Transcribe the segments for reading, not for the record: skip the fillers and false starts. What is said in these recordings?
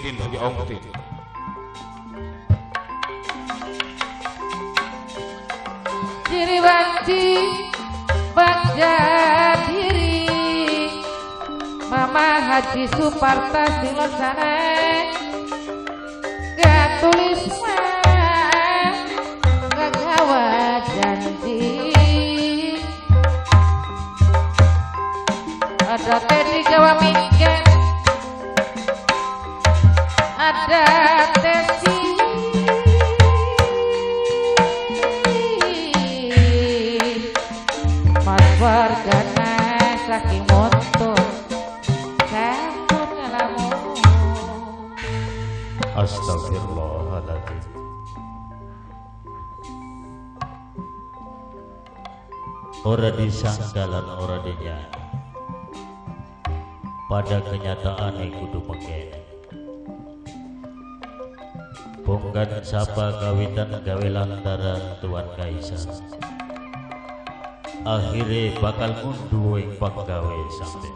Tin bagi Om Tin. Diriwanti Bagja diri Mama Haji Suparta Silosana gak tulis gak gawa janji ada Teddy gawa minggat ada Teddy Mas wargana saking motor santun ngelamun Astagfirullahaladzim. Ora disangka lan ora dinyana pada kenyataan kudu mengkene bonggan sapa kawitan gawe lantaran Tuan Kaisar akhirnya bakal mundu ing panggawe sampe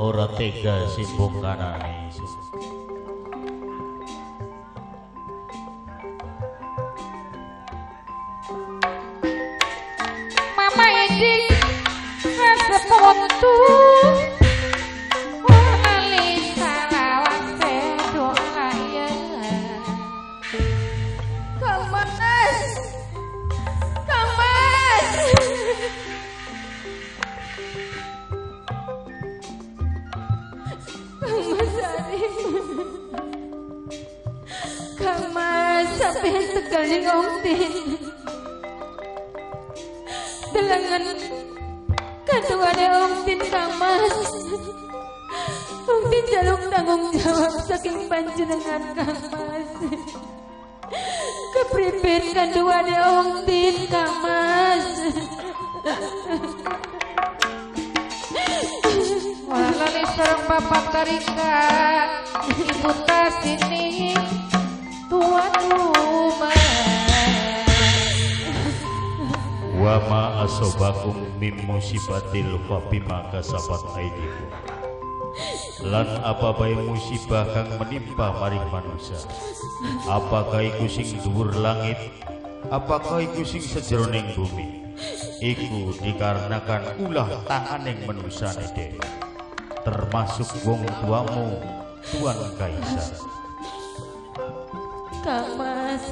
ora tega simbong kanane Mama edik rasa pontu sampai sekali Om Tin delengan kaduane Om Tin Kang Mas Om Tin jaluk tanggung jawab saking panjenengan Kang Mas kepripit kaduane Om Tin Kang Mas walane sareng Bapak Tarika Ibu Tasini Tuan rumah wa ma asobakum mim musibatil fa bima kasabat aydikum lan apa bae musibah kang menimpa maring manusia apakah iku sing dhuwur langit apakah iku sing sajroning bumi iku dikarenakan ulah tanganing manusane dhewe termasuk wong tuamu Tuan Kaisar. Kang Mas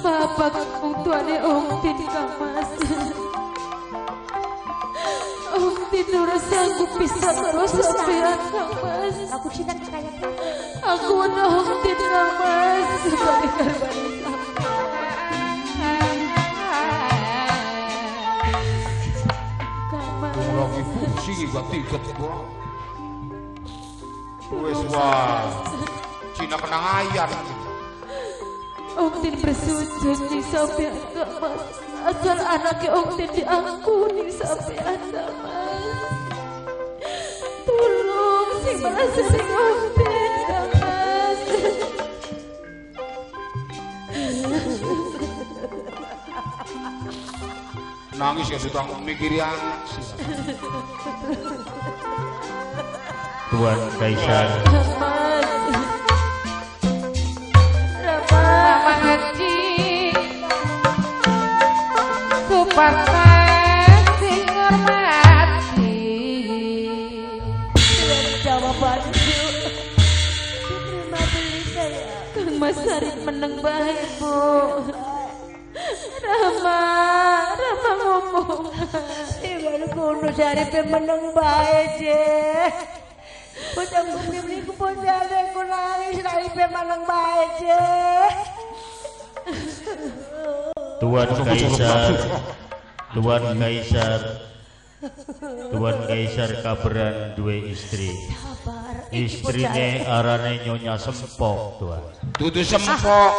Bapak tuane Om Tin Kang Mas Om Tin ora sanggup bisa terus sampean Kang Mas aku cinta kayak aku Om Tin Kang Mas sebagai karbani Kang Mas Ora ki fungsi buat tiket gua. Wes wah. Cina kena ayam. Om Tin bersujud di sampean Kang Mas asal anaknya Om Tin diampuni sampean Kang Mas tolong sing merasa sing Om Tin Kang Mas Nangis ya tukang mikiri anak sih. Tuan Kaisar Kang Mas Mama Haji Suparta sing ngormati jawaban terima beli saya Kang Mas Sarip meneng bae Bu Rama ngomong gimana kuno Sarip meneng bae je Putang beli ku pondale ku nangis Sarip meneng bae je Tuan Kaisar kabaran dua istri. Istrine arane Nyonya Sempok, Tuan. Dudu Sempok.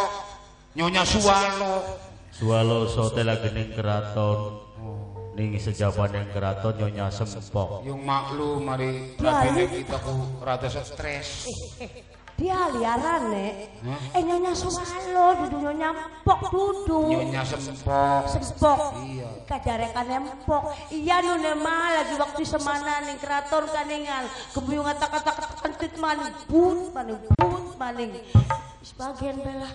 Nyonya Suwalo. Suwalo sote lagi ning keraton. Ning sejaman yang keraton Nyonya Sempok. Yung maklum mari rabine kita ku rada stres. dia liarane nyonya swalo dudu nyonya empok dudu Nyonya sempok. iya kajarekan empok iya nune mah lagi waktu semana ning keraton kaningan kembuyung kata-kata kentit maning but maning sebagian bela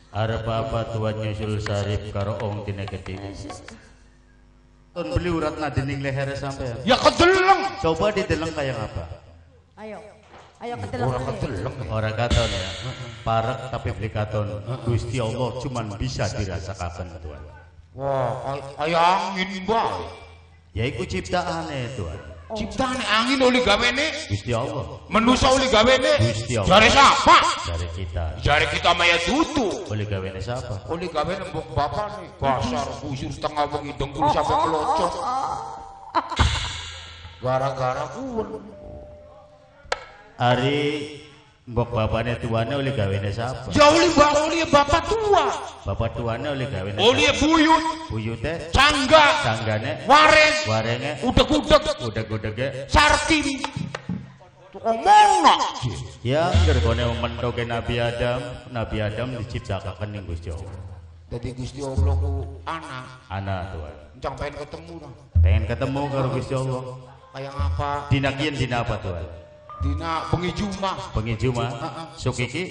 Arep apa tuan nyusul sarip karo ong tina gede. Ton beli uratna dening leher sampean. Ya kedeleng. Coba dideleng kayak apa? ayo kedeleng Orang kedeleng. Orang katon ya. Parek tapi beli katon. Gusti Allah cuman bisa dirasakan tuan. Wah, kayak angin bae. Ya iku ciptaane tuan. Ciptaan angin oleh gawene. Gusti Allah. Manusa oleh gawene. Gusti Allah. Jare siapa? Dari kita. Jare kita maya tutu. Oleh gawene siapa? Oleh gawene mbok bapak nih. Kasar busur setengah bengi dengkul sampai kelocot. Gara-gara kuwen. Hari mbok bapaknya tuane oleh gawene siapa? Ya oleh bapak tua. Bapak tuane oleh gawene. Oleh buyut. Buyute, Cangga. canggane, Warenge. warenge, udeg-udege. Sartim. Ngomongna. Ya, gergone mentoke Nabi Adam diciptakan ning Gusti Allah. Jadi Gusti Allah ku anak. Anak tuan. Encang pengen ketemu dah. Pengen ketemu karo Gusti Allah. Kayak apa? Dina kian dina apa tuan? Dina bengi Jumat. Bengi Jumat, sukiki,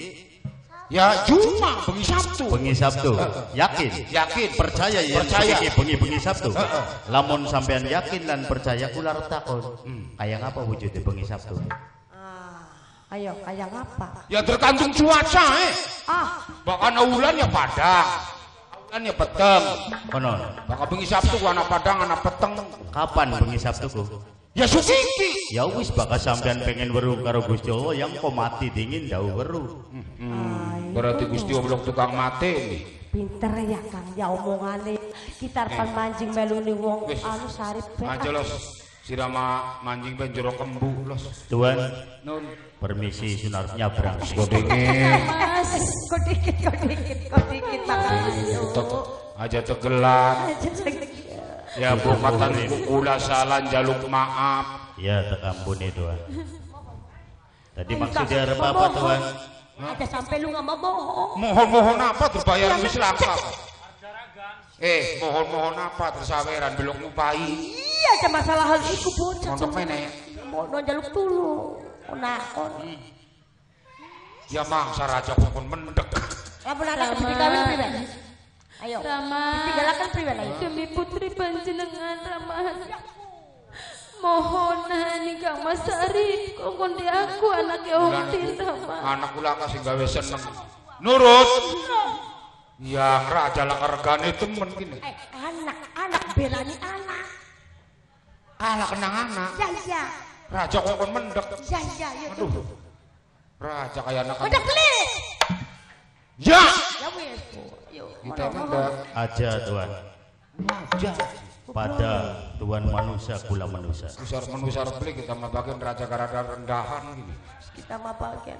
Ya Jumat, bengi Sabtu. bengi Sabtu. Yakin? Yakin. Percaya ya? Percaya. Sukiki bengi Sabtu. Lamun sampean yakin dan percaya kula arep takon. Kayak apa wujudnya bengi Sabtu? ayo kayak apa Ya tergantung cuaca Bahkan ulan ya padang. Ulan ya peteng. Konon. Bakal bengi Sabtu anak padang, anak peteng. Kapan bengi Sabtu ku? Ya sukiki. Ya wis bakal sampean pengen weruh karo Gusti Allah yang kok mati dingin dawuh weruh. Berarti Gusti Allah tukang mati nih. pinter ya Kang ya omongane kita arep mancing melu ning wong anu sarip Aja los. Sirama mancing penjero kembu los. Tuan, Nun. permisi sunar nyabrang. Godengin. Mas, kok dikit Aja tegelan. Ya bukatan ula salah jaluk maaf. Ya tak ampuni tuan. Tadi maksudnya arep apa tuan? ada sampai lu nggak mau bohong Mohon-mohon apa terbayar wis langka. Mohon-mohon apa tersaweran belum ngupai. iya ada masalah hal iku bocah Untuk mana? mau njaluk tulung nakon Ya mangsa raja pun mendek. lamun anak dikawin priwe ayo Rama, ditigalakan priwe ayo demi putri panjenengan Rama. Mohon nih Kang Mas Arif, kongkon di aku anaknya Ontin Rama. Anak kula kasih gawe seneng. Nurut. Yang raja lah regane temen gini. anak belani anak Alah kenang anak. ya Raja kok mendek. ya Aduh. Raja kayak anak. udah beli Ya. ya wes yuk Kita mendek. Aja tuan. Raja. Pada tuan manusia kula manusia. Besar beli kita mah bagian raja garada rendahan gini. kita mah bagian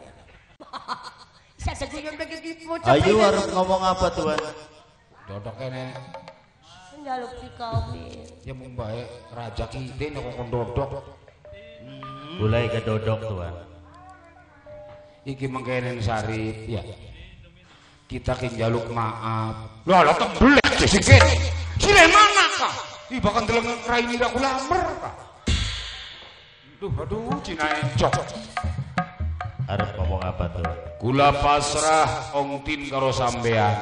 saya guyon begitu Ayo harus ngomong apa tuan? Dodok kene. njaluk dikawin Ya mung bae raja kide nek kok dodok. Mulai ke dodok tuan. Iki mengkenen sarip ya. Kita ki njaluk maaf. Lah tembelek sing kene. Cile mana kah? Ih bahkan deleng raini ra kula amer kah. Aduh Cina encok. Harus ngomong apa tuan? Kula pasrah ongtin karo sampean.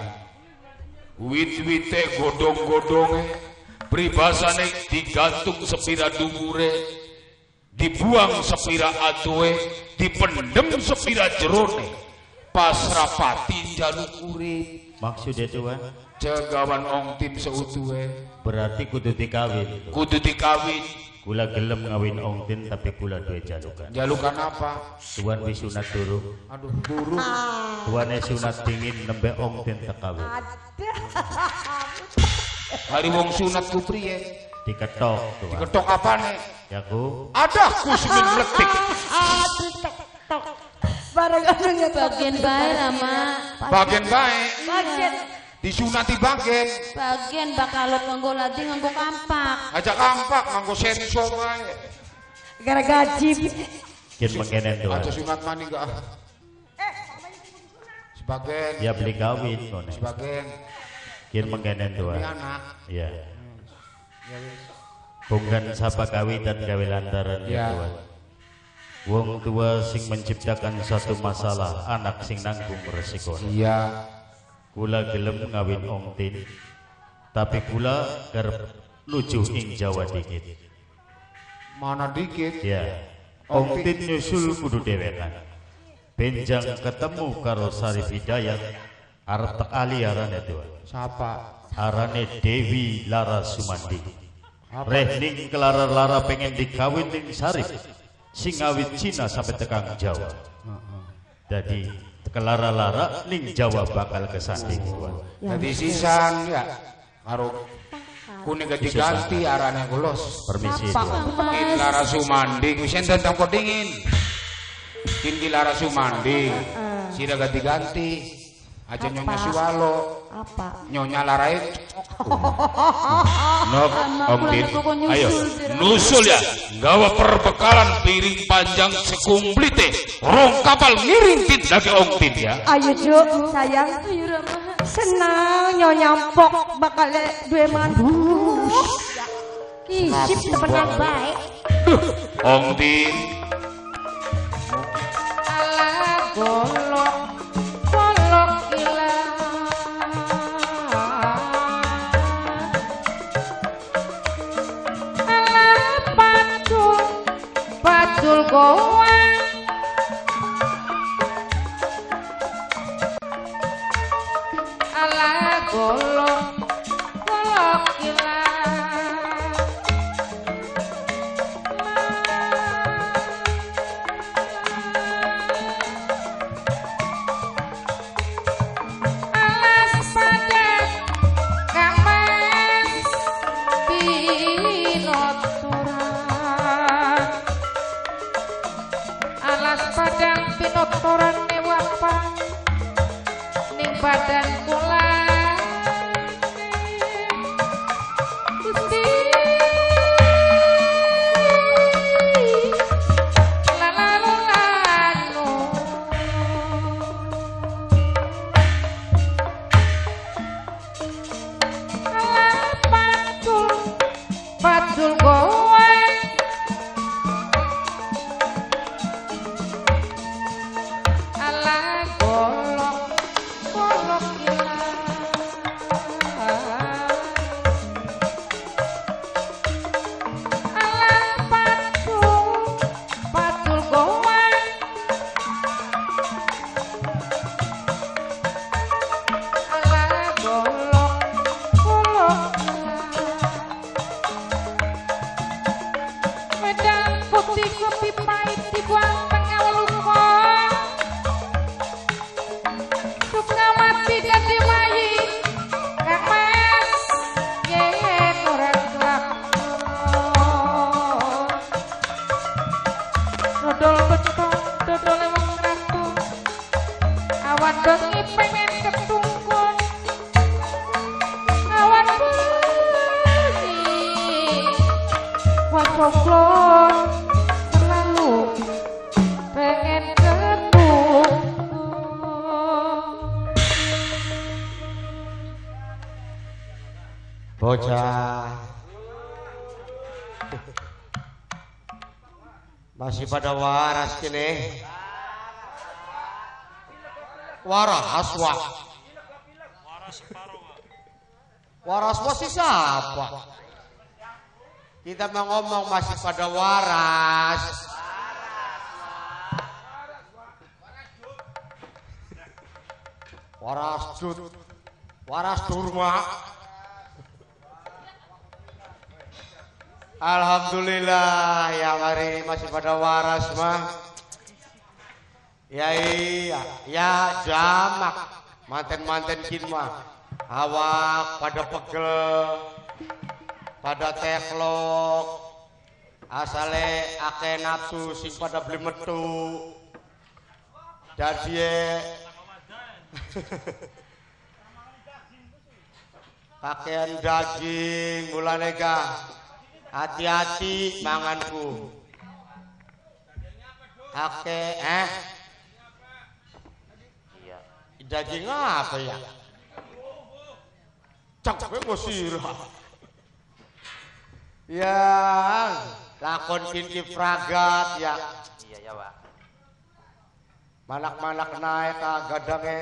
Wit-wite godong-godonge pribasane digantung sepira dhuwure, dibuang sepira atuhe, dipendem sepira jerone. Pasrah pati njaluk urip. Maksudnya tuan? Cegawan ongtin seutuhe Berarti kudu dikawin. kudu dikawin. Kula gelem ngawin ongtin tapi kula duwe jalukan. Jalukan apa? Tuan wis sunat durung. Aduh durung. Tuan sunat dingin nembe ongtin tak kawin. Hari wong sunat ku priye? Diketok tuan. Diketok apane? Ya ku. Ada kusmin meletik. aduh tok barang anunya Bagian bae Rama. Bagian baik. bagian Disunati bagian. Bagian bakalot nganggo ladi nganggo kampak. Aja kampak nganggo senso wae. gara gaji Kin mengkenen tuan. Aja sunat mani enggak. Sebagian. Ya beli kawin ngono. Sebagian. Kir mengkenen tua. Ini anak. Ya. Ya wis. Bungkan sapa kawitan gawe lantaran ya Tuhan. Wong tua sing menciptakan satu masalah, anak sing nanggung resiko. Iya. Kula gelem ngawin Ong Tin, tapi kula kerep nuju ing Jawa dikit. Mana dikit? Ya, Ong Tin nyusul kudu dewekan. Benjang ketemu karo Sarif Hidayat, arep tek ali arane Tuhan. Siapa? Arane Dewi Lara Sumandi. Reh ning kelara-lara pengen dikawin ning Sarif. Sing awit Cina sampai tekang Jawa. Jadi kelara-lara ning Jawa bakal kesanding Tuhan. Jadi sisan ya. Karo kuning ganti arane kulos. Permisi Tuhan. Kin Lara Sumandi wis enten tangko dingin. Kin Lara Sumandi. Sira ganti-ganti. Aja nyonya Suwalo. Apa? Nyonya Larai. Nok Om Tin, ayo nusul ya. Gawa perbekalan piring panjang sekumplite. Rong kapal ngiring tit lagi Om Tin ya. Ayo Jo, sayang. Ayo Rama. Senang nyonya Mpok bakal duwe mantu. Ih, sip temenan baik. Om Tin. Alah golok golok gila. Alah pacul goang. Alah golok golok gila. Alas padat kamas pinotoran. Alas padang pinotoran newapa ning badan kula. Gusti lalalu lanu. Alah pacul goang. Alah golok golok gila. Alah pacul goang. Alah golok golok gila. Medang putih kopi pahit dibuang tengah luka. Sukmawati dadi wayi Kang Mas yen ora kelakon. Dodol beto dodol wong ratu. Awan bengi pengen ketungkun. Awan bengi wacoklon selalu pengen ketungkun. Bocah masih pada waras kini. Waras wah. Waras wah sih siapa? Kita mau ngomong masih pada waras. Waras jut. Waras durma. Alhamdulillah ya mari masih pada waras mah. Ya iya, ya jamak manten-manten kin mah. Awak pada pegel, pada teklok, asale ake nafsu sing pada beli metu. Dan dia pakaian daging mulane gah. Hati-hati manganku. Ake Daging apa ya? Cak ngosirah. Ya, lakon kinki pragat ya. Iya ya, Pak. Manak-manak naik ka gadange.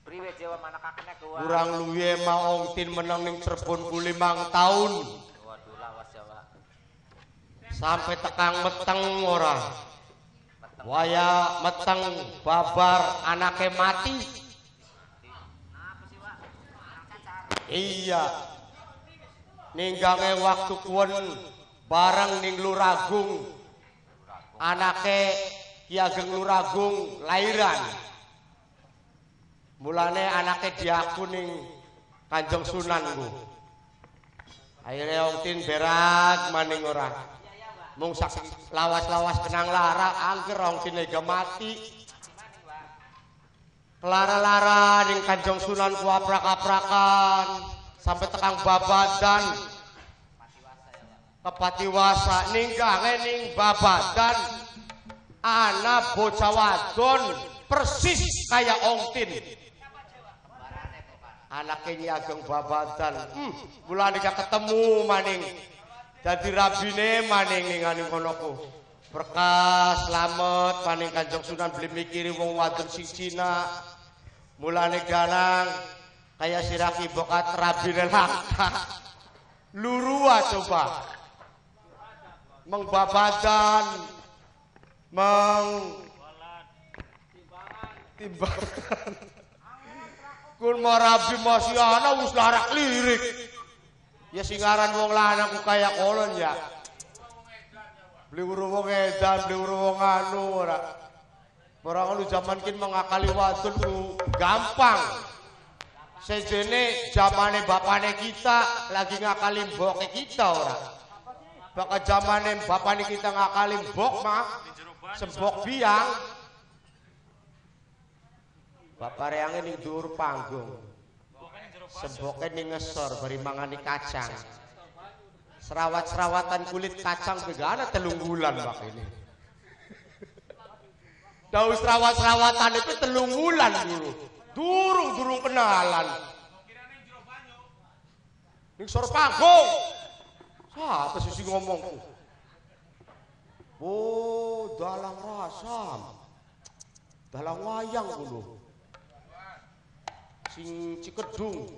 Priwe Jawa manakakne kuwi. Kurang luwe maong tin menang ning Cirebon ku 5 tahun. Waduh lawas Jawa. Sampai tekang meteng ora. Waya meteng babar anake mati. Iya. Ninggange waktu kuwen bareng ning Luragung. Anake Ki Ageng Luragung lairan. Mulane anake diaku ning Kanjeng Sunanku. Akhire wong tin berak maning ora. Mung sak lawas-lawas kenang lara angger wong tin lega mati. Lara-lara ning Kanjeng Sunan ku aprak-aprakan sampai tekang babadan. Kepatiwasa ninggange ning babadan ana bocah wadon persis kaya Ongtin. Anake Nyi Ageng babadan. Mulane ketemu maning. Dadi rabine maning ning kono ku. Berkas slamet maning Kanjeng Sunan beli mikiri wong wadon sing Cina. Mulane ganang kaya siraki bokat rabine langka. Lurua coba. Mengbabadan timbangan. Kun marabi masih ana wis larak lirik. Ya singaran wong lanang ku kaya kolon ya. Beli urung wong edan, beli urung wong anu ora. Ora lu jaman kin mengakali wadon ku gampang. Sejene zamane bapane kita lagi ngakali mboke kita ora. Bakal zamane bapane kita ngakali mbok mah sembok biang. Bapak reange ning dhuwur panggung. Semboke ning ngesor bari mangani kacang. Serawat-serawatan kulit kacang begana 3 bulan Pak ini. Daus serawat-serawatan itu 3 bulan dulu. Durung kenalan. Ning sor panggung. Siapa sih ngomongku? Oh, dalang rasam. Dalang wayang dulu. Sing Cikedung.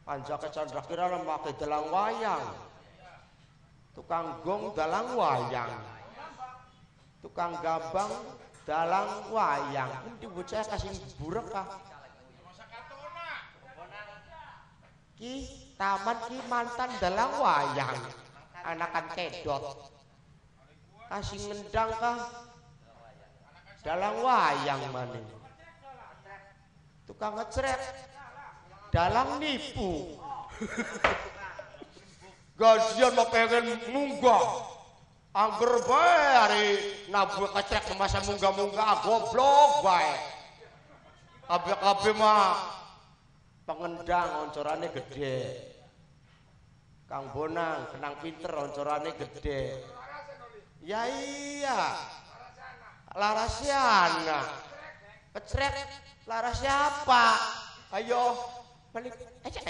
Panjake Candrakira make dalang wayang. Tukang gong dalang wayang. Tukang gambang dalang wayang. Endi bocah kasih burek kah? Ki taman ki mantan dalang wayang. Anakan kedot. Kasih ngendang kah? Dalang wayang maning. Tukang ngecret dalang nipu. Gajian mau pengen munggah angger bae hari nabu kecek masa munggah-munggah goblok bae. Kabeh mah pengendang oncorane gede. Kang Bonang kenang pinter oncorane gede. Ya iya. Larasiana. Kecret Laras siapa? Ayo balik. Ajak.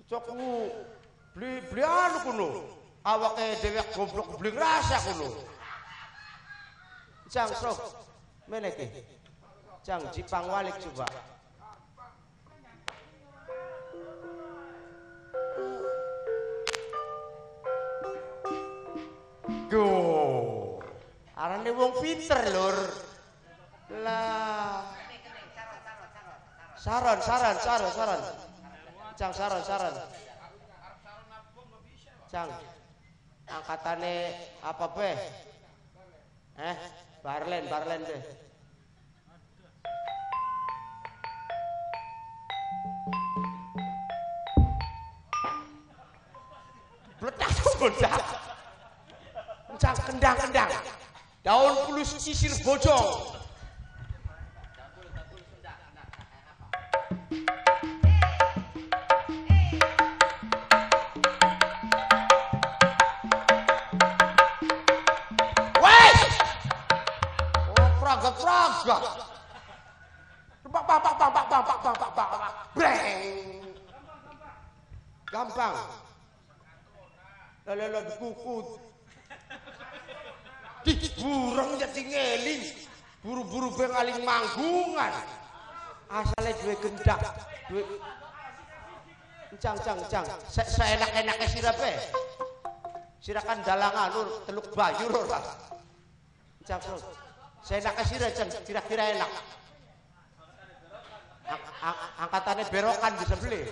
Cokmu beli anu kuno. Awake dewek goblok beli ngrasa kuno. Jang sok. Meneke. Jang Jipang walik coba. Go. Arane wong pinter lur. Lah. Saron. Jang saron. Jang. Angkatane apa be? Barlen deh. Bledak. Cang kendang. Daun pulus sisir bojong. gas. Bak. Breng. Gampang. Lalu dikukut. Di burung jadi ngeling. Buru-buru bengaling manggungan. Asalnya duwe gendak. Duwe cang. Seenak-enaknya sirape. Sirakan dalangan lur teluk bayur ora. Cang. Seenaknya sirah cang, kira-kira enak. Angkatannya berokan bisa beli.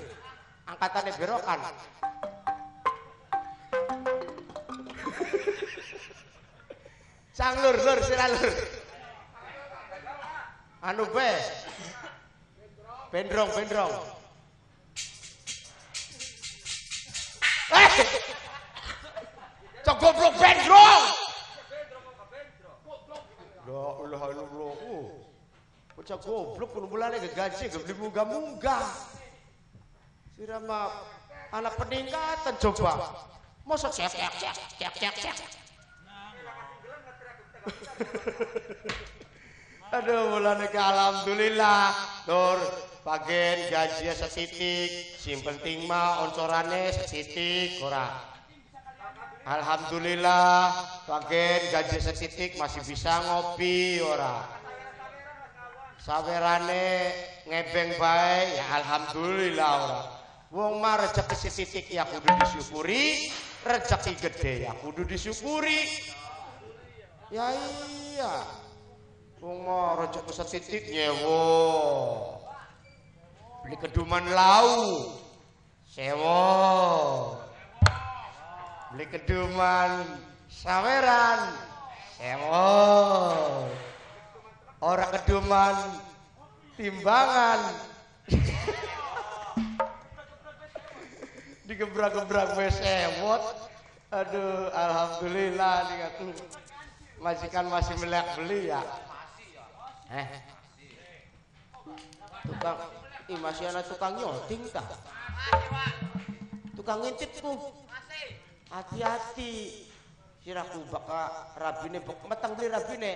Angkatannya berokan. Cang lur sirah lur. Anu be. Bendrong. Cok goblok bendrong. La ilaha illallah. Bocah goblok kudu mulane gaji gebeli munggah-munggah. Sirama anak peningkatan coba. Mosok cek. Aduh mulane alhamdulillah. Tur bagian gaji setitik, sing penting mah oncorane setitik ora. Alhamdulillah bagian gaji setitik masih bisa ngopi ora. Sawerane ngebeng bae ya alhamdulillah ora. Wong mah rezeki setitik ya kudu disyukuri, rezeki gede ya kudu disyukuri. Ya iya. Wong mah rezeki setitik nyewo. Beli keduman lau. Sewo. Beli keduman saweran. Sewo. Orang keduman timbangan. Digebrak-gebrak we sewot. Aduh, alhamdulillah dikatu. Majikan masih melek beli ya. Tukang masih anak tukang nyoting kah? Tukang ngintipku. Hati-hati. Siraku baka rabine metang beli rabine.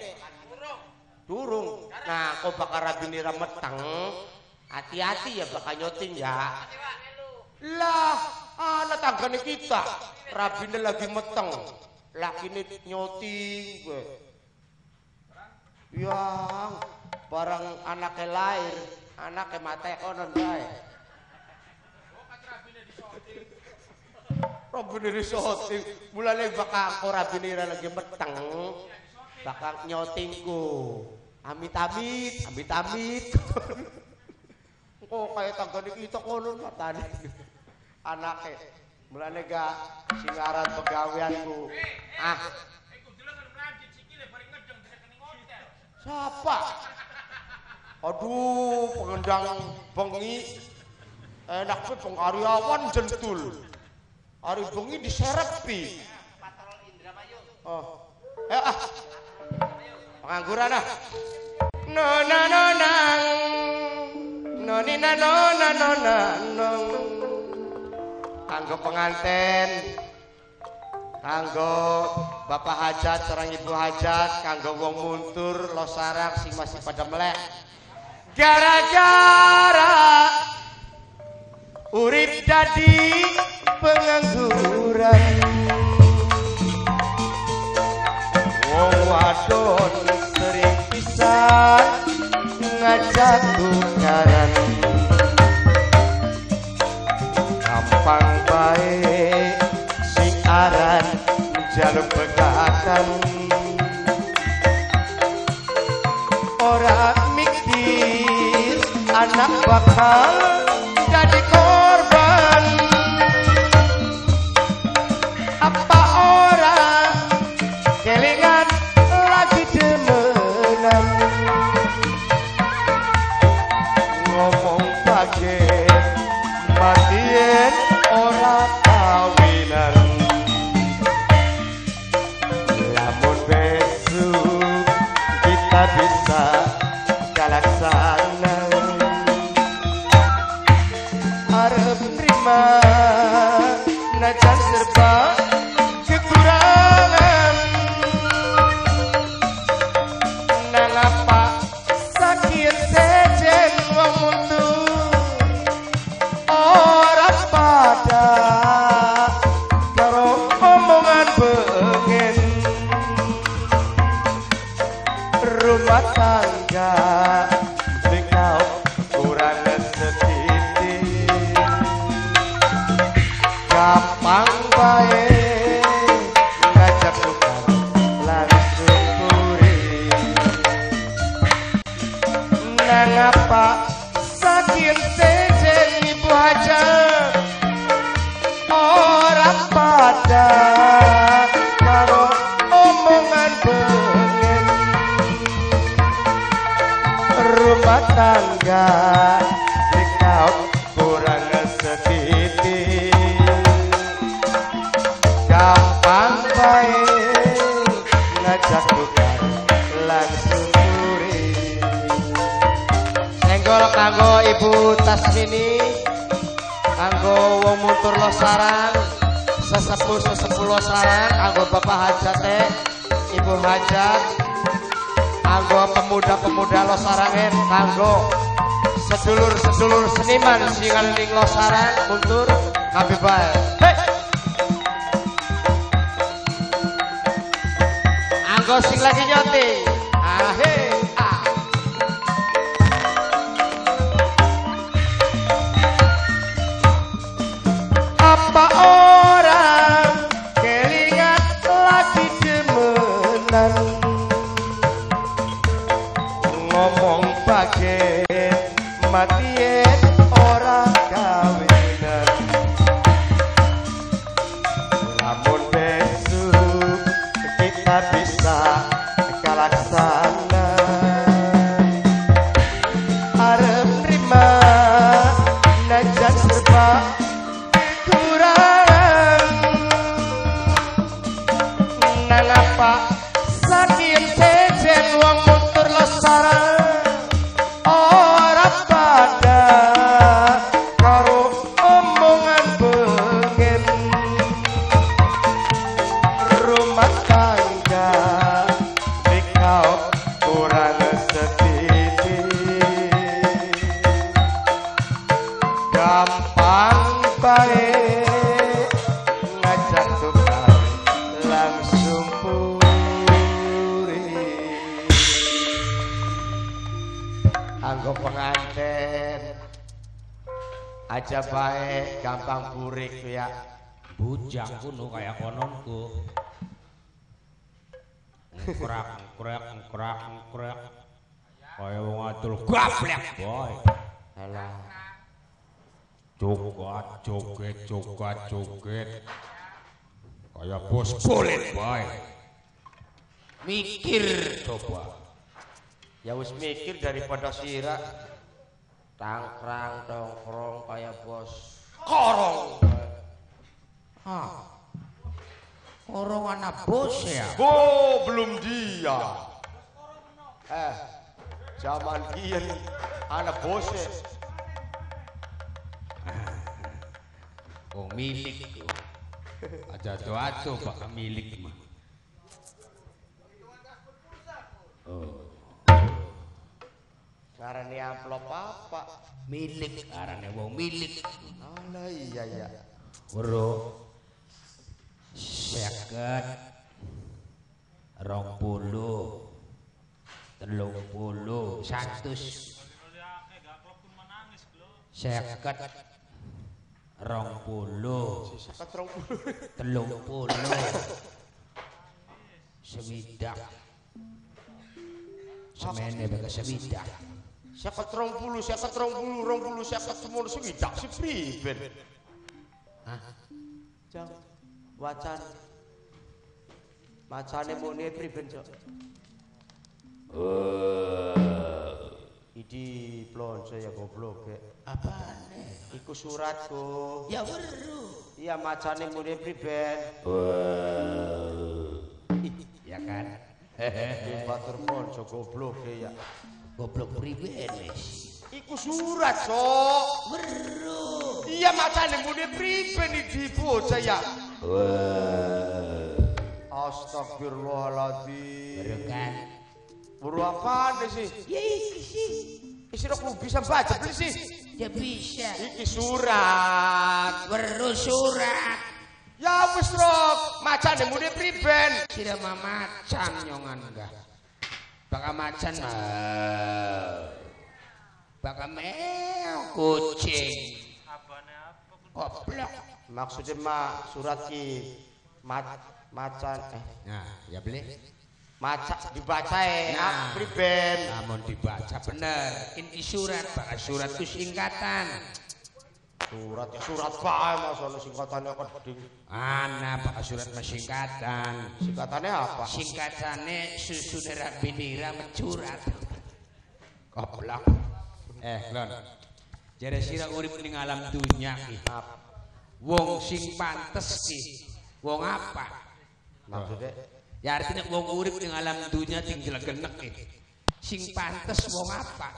Durung. Nah, kok baka rabine ra metang. Hati-hati ya baka nyoting ya. Lah, anak tanggane kita. Rabine lagi meteng. Lakine nyoting gue. Yang barang anaknya lahir, anaknya mate konon bae. Rabine disoting, mulane bakal rabine lagi meteng, bakal nyotingku. Amit-amit. Kok kayak tanggane kita konon matane. Anaknya, mulane gak singaran pegaweanku. Siapa? Aduh, pengendang bengi. Enak pun karyawan jentul. Hari bengi diserepi. Oh. Pengangguran ah. Nona. Nonina nona. Kanggo penganten. Kanggo bapak hajat sareng ibu hajat, kanggo wong muntur lo sarang sing masih pada melek. Gara-gara urip dadi pengangguran. Wong wadon sering pisan ngajak tukaran. Gampang bae aran jaluk pegatan. Ora mikir anak bakal jadi korban. Apa orang kelingan lagi demenan. Ngomong pake matien ora kawinan. Bisa jalan sana arep nerima najan serba kekurangan nang apa gampang bae ngajak tukang langsung buri nang apa saking sejen ibu hajat orang pada karo omongan bengen rumah tangga dikau kurang setitik gampang baik ngajak tukang langsung buri senggol kanggo ibu Tasmini kanggo wong muntur losaran sesepuh losaran kanggo bapak hajate ibu hajat kanggo pemuda-pemuda losarangen kanggo sedulur-sedulur seniman singan ning losaran muntur kabeh bae hei anggo sing lagi nyoting ahe apa orang kelingat lagi demenan ngomong pakai matien orang kawinan lamun besok kita bisa kalaksana arep nerima najan serba kurang nang apa sakit sejen wong muntur losaran ora pada karo omongan bengen rumah tangga dikau kurang setitik gampang baik ngajak tukang langsung puri anggo pengantin aja baik gampang burik ya bujang kuno kayak kononku ngkrak kaya wong atul gaplek boy alah joget kaya bos bolet boy mikir coba ya wis mikir daripada sira tangkrang tongkrong kaya bos korong orang anak bos ya oh belum dia zaman kian anak bosnya oh milik tuh aja tuh bakal milik mah ngarani amplop apa milik arane wong milik alah iya bro 50 20 30 100 sewidak semene baka sewidak 20 semono sewidak si priben jang wacane mune priben cok idi plonso ya goblok ke apane iku suratku ya weru iya macane mune priben ya kan batur plonso goblok ke ya goblok priben iku surat sok weru iya macane mune priben iki bocah ya astagfirullahaladzim weru kan weru apaan sih ya iki sih isi aku bisa baca beli sih ya bisa iki surat weru surat ya wis rok macane mune priben sira macan nyongan enggak bakal macan bakal meo kucing abane apa goblok Maksudnya mah surat ki macan Nah, ya beli. maca dibaca Nah. priben. Namun dibaca bener. Inti surat, Pak. Surat itu singkatan. Surat bae mas ono singkatannya keding. Ana Pak surat mah singkatan. Singkatannya apa? Singkatannya susu darah binira mencurat. Goblok. Lon. Jare sira urip ning alam dunya ki. Wong sing pantes ki. Wong apa? Maksudnya Ya artinya wong urip ning alam dunya tinggal genek ki. Sing pantes wong apa?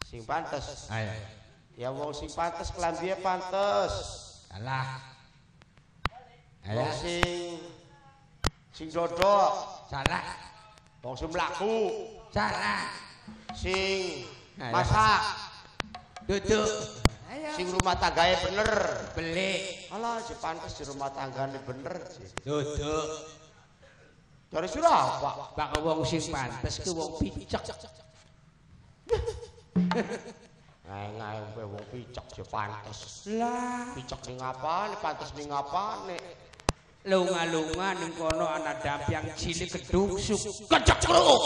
sing pantes. Ayo. Ya wong sing pantes kelambinya pantes. Salah. Wong sing dodok Salah. wong sing mlaku, Salah. sing Ayo. masak, Duduk. sing rumah tangganya bener. Beli. Alah si pantes di rumah tangganya bener. Duduk. Dari surah apa? Bak wong sing pantes ke wong picek. Ngai wong picek si pantes. Lah, Picek ning apane, pantes ning apane? lunga-lunga ning kono ana dampyang cilik kedungsuk. Kecekruk.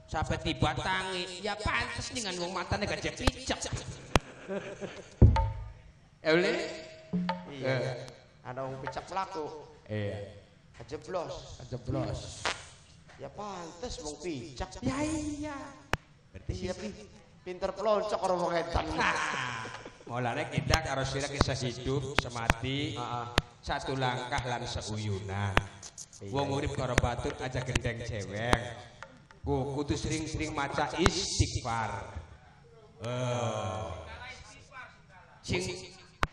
Sampai tiba tangi, ya pantes dengan wong matane gajah picek. Oleh? Iya. Ada wong picek mlaku. Iya. Kejeblos. Ya pantes wong picek. Ya iya. Berarti iya pinter peloncok karo wong edan. Mulane kita karo sira kisah hidup semati. Satu langkah lan seuyunan. Wong urip karo batur aja gendeng cewek. Kudu sering-sering maca istighfar.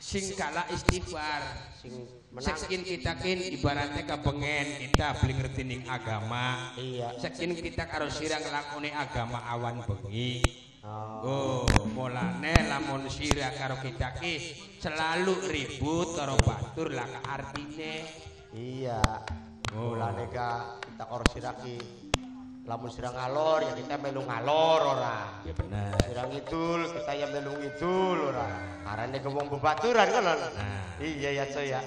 Sing kala istighfar. Sing menang. Sekin kita ibaratnya kepengen kita beli ngerti ning agama. Iya. Sekin kita karo sira nglakoni agama awan bengi. Mulane lamun sira karo kita ki selalu ribut karo batur lah artine. Iya. Mulane kita karo siraki lamun sira ngalor ya kita melu ngalor ora. Ya bener. Sira ngidul kita ya melu ngidul ora. Karane ke wong bebaturan kan. Iya ya coy ya.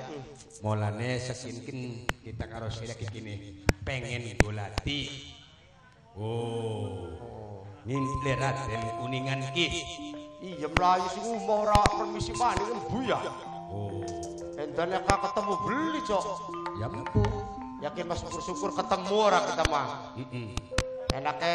Mulane sekinkin kita karo sira ki kene pengen golati. Ngintli Raden Kuningan ki. Iya mlayu sing umah ora permisi maning embu ya. Endane ketemu beli cok. Ya mampu. Yakin mas syukur-syukur ketemu ora kita mah. Enake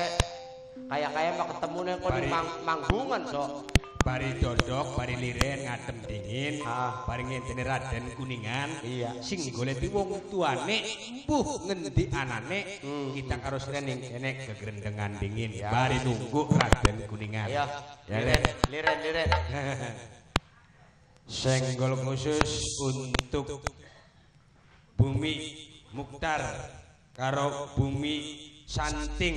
kayak mah ketemu nang kono manggungan cok. Bari dodok, bari liren ngadem dingin, bari ngenteni Raden Kuningan. Iya. Sing goleti wong tuane mbuh ngendi anane kita karo sira ning kene gegrendengan dingin. Ya. Bari nunggu Raden Kuningan. Ayo. Ya, Liren. Senggol khusus untuk Bumi Mukhtar karo Bumi Santing.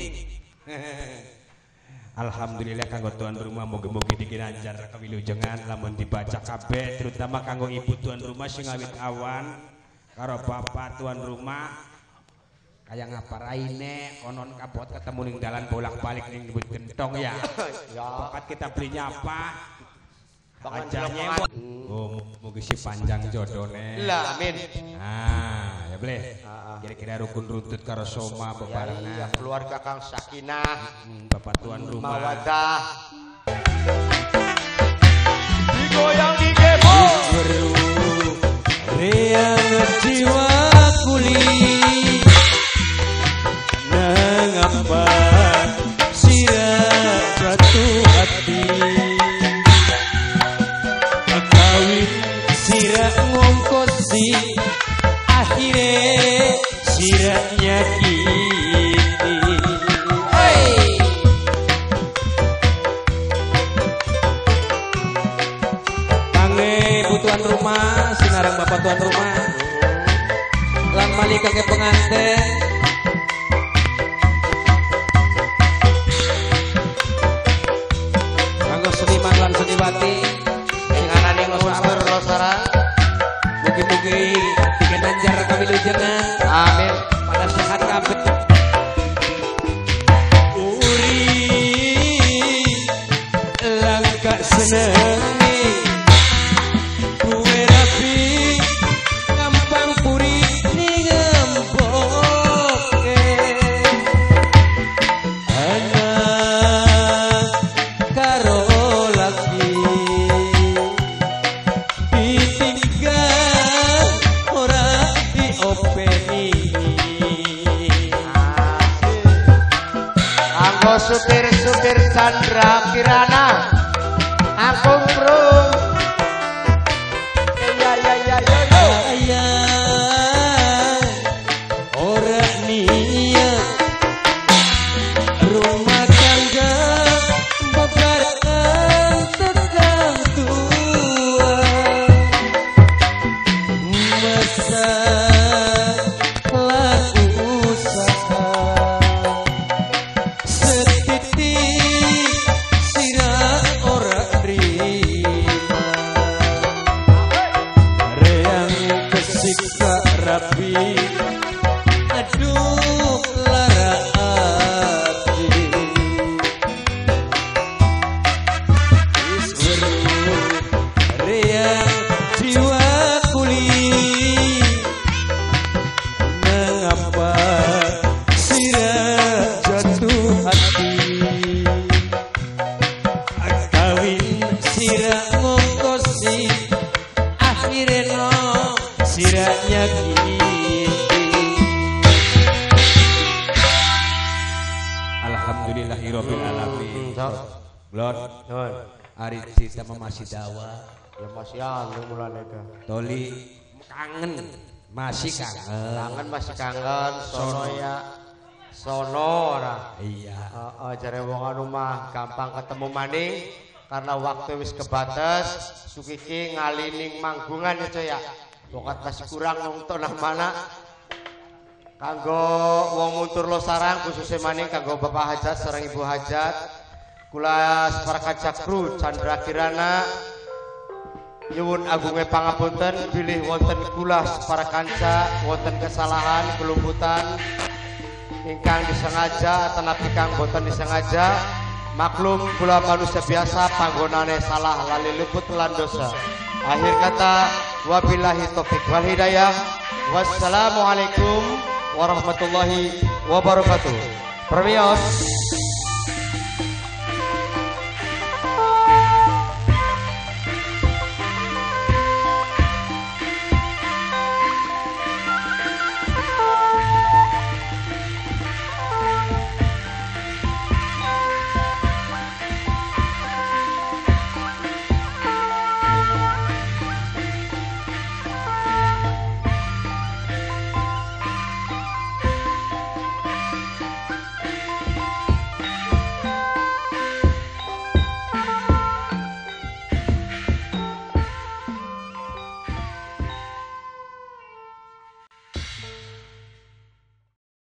Alhamdulillah kanggo tuan rumah moga-moga dikinanjar kawilujengan lamun dibaca kabeh terutama kanggo ibu tuan rumah sing awit awan karo bapak tuan rumah kaya ngaparaine konon kapot ketemu ning dalan bolak-balik ning nyebut gentong ya. Pokat kita belinya apa? Wajahnya mugi si panjang jodone. Lah amin. Nah, ya boleh. Kira-kira rukun runtut karo soma bebarengan. Ya, keluarga Kang Sakinah, Bapak tuan rumah. mawadah. Digoyang di gebo. Riang jiwa kuli nangapa sirah jatuh hati kawin sirah ngongkosi akhirnya sirah nyakiti. Kangge ibu tuan rumah sinarang bapak tuan rumah lan mali kangge pengantin kanggo seniman lan seniwati sing anane ngosawar Rosara. mugi-mugi dikenanjar kawilujengan Amin. pada sehat kabeh uri langka senengi kuwe rapi kanggo supir-supir Chandra Kirana Angkung Prung ya ora niat rumah tangga bebarengan tegang tua masa laku usaha setitik sirah ora terima reang kesiksa rapi aduh lara hati isweru reang jiwa kuli mengapa sirah jatuh hati kawin sirah ngongkosi akhirnya sirahnya gini. Alhamdulillahirabbil alamin. Lord, ari cita masih dawa. Ya masih anu mulane ka. Toli kangen, masih kangen. Kangen masih kangen sono ya. Sono ora. Iya. Heeh, jare wong anu mah gampang ketemu maning karena waktu wis kebatas. Sukiki ngalining manggungan ya coy ya. Pokat masih kurang nonton nang mana. Kanggo wong muntur Losarang khususnya maning kanggo Bapak Hajat sareng Ibu Hajat. Kula separakat Jakru Chandra Kirana nyuwun agunge pangapunten bilih wonten kula para kanca wonten kesalahan kelumputan ingkang disengaja tenapi kang boten disengaja maklum kula manusia biasa panggonane salah lali luput lan dosa. Akhir kata wabillahi taufik wal hidayah. Wassalamualaikum warahmatullahi wabarakatuh. Permios.